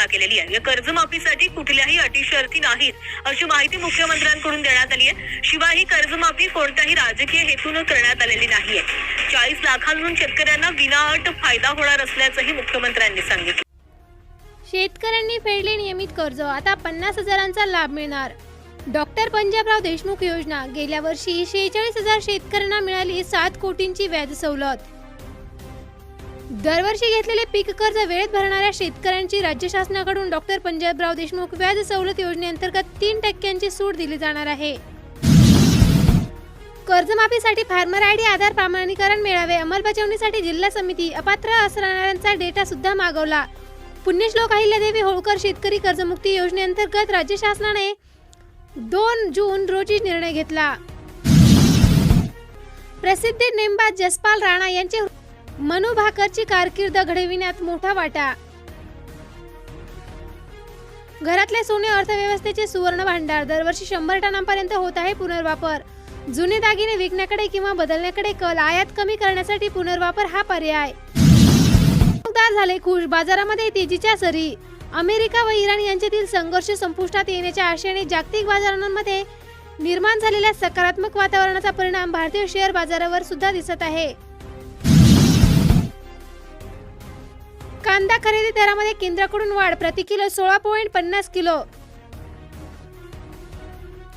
घोषणा केलेली आहे। या कर्जमाफीसाठी कुठल्याही अटी शर्ती नाहीत अशी माहिती मुख्यमंत्र्यांकडून देण्यात आली आहे। शिवाय ही कर्जमाफी कोणत्याही राजकीय हेतून करण्यात आलेली नाहीये। 40 लाखांहून शेतकऱ्यांना विनाअट फायदा होणार असल्याचंही मुख्यमंत्र्यांनी सांगितलं। शेतकऱ्यांनी फेडले नियमित कर्ज, आता 50,000चा लाभ मिळणार। डॉक्टर पंजाबराव देशमुख योजना, गेल्या वर्षी 46,000 शेतकऱ्यांना मिळाली 7 कोटींची व्याज सवलत। दरवर्षी घेतलेले पीक कर्ज वेळेत भरणाऱ्या शेतकऱ्यांची राज्य शासनाकडून डॉक्टर पंजाबराव देशमुख व्याज सवलत योजनेअंतर्गत 3% सूट दिली जाणार आहे। कर्जमाफीसाठी फार्मर आयडी आधार प्रमाणीकरण मिळावे, अंमलबजावणीसाठी जिल्हा समिती अपात्र असणाऱ्यांचा डेटा सुद्धा मागवला। पुण्यश्लोक अहिल्यादेवी होळकर शेतकरी कर्जमुक्ती योजनेअंतर्गत राज्य शासनाने 2 जून रोजी निर्णय घेतला। प्रसिद्ध नेमबाज जसपाल राणा यांचे मनू भाकरची कारकीर्द घडविण्यात मोठा वाटा। घरातले सोने अर्थव्यवस्थेचे सुवर्ण भांडार, दरवर्षी 100 टनांपर्यंत होत आहे पुनर्वापर। जुने दागिने विकण्याकडे किंवा बदलण्याकडे कल, आयात कमी करण्यासाठी पुनर्वापर हा पर्याय। झाले खुश, बाजारामध्ये तेजीच्या सरी। अमेरिका व इराण यांच्यातील संघर्ष संपुष्टात येण्याच्या आशेने जागतिक बाजारांमध्ये निर्माण झालेल्या सकारात्मक वातावरणाचा परिणाम भारतीय शेअर बाजारावर सुद्धा दिसत आहे। कांदा खरेदी दरामध्ये केंद्राकडून वाढ, प्रति किलो 16.50 किलो।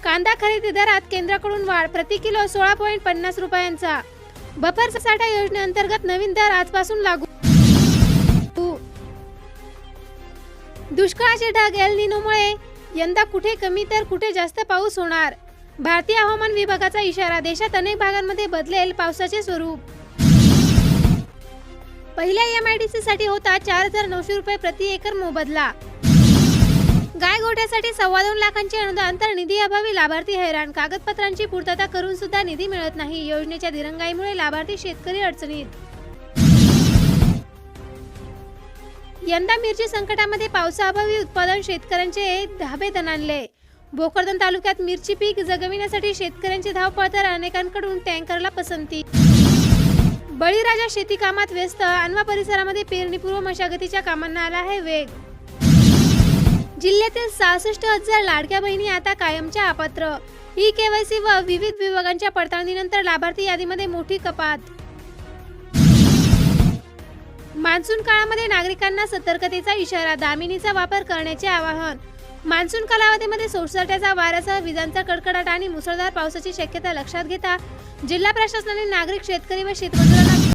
कांदा खरेदी दरात केंद्राकडून वाढ, प्रति किलो 16.50 रुपयांचा। बफर साठा योजनेअंतर्गत नवीन दर आजपासून लागू। दुष्काळाचे ढग, एल निनोमुळे यंदा कुठे कमी तर कुठे जास्त पाऊस होणार। भारतीय हवामान विभागाचा इशारा, देशात अनेक भागांमध्ये बदलेल पावसाचे स्वरूप। पहिल्या MIDC साठी होता 4,900 रुपये प्रति एकर मोबदला। गाय गोठ्यासाठी 2.25 लाखांचे अनुदान तर निधी अभावी लाभार्थी हैराण, कागदपत्रांची पूर्तता करून सुद्धा निधी मिळत नाही। योजनेच्या दिरंगाईमुळे लाभार्थी शेतकरी अडचणीत। यंदा मिरची संकटामध्ये, पावसाअभावी उत्पादन शेतकऱ्यांचे धाबे दणाणले। भोकरदन तालुक्यात मिरची पीक जगविण्यासाठी शेतकऱ्यांची धावपळ तर अनेकांकडून टँकरला पसंती। बळीराजा शेती कामात व्यस्त, अनवा परिसरामध्ये पेरणीपूर्व मशागतीच्या कामांना आला आहे वेग। जिल्ह्यातील 66,000 लाडक्या बहिणी आता कायमच्या अपात्र। KYC व विविध विभागांच्या पडताळणीनंतर लाभार्थी यादीमध्ये मोठी कपात। मान्सून काळामध्ये नागरिकांना सतर्कतेचा इशारा, दामिनीचा वापर करण्याचे आवाहन। मान्सून कालावधीमध्ये सोसाट्याचा वाऱ्यासह विजांचा कडकडाट आणि मुसळधार पावसाची शक्यता लक्षात घेता जिल्हा प्रशासनाने नागरिक, शेतकरी व शेतमजुरांना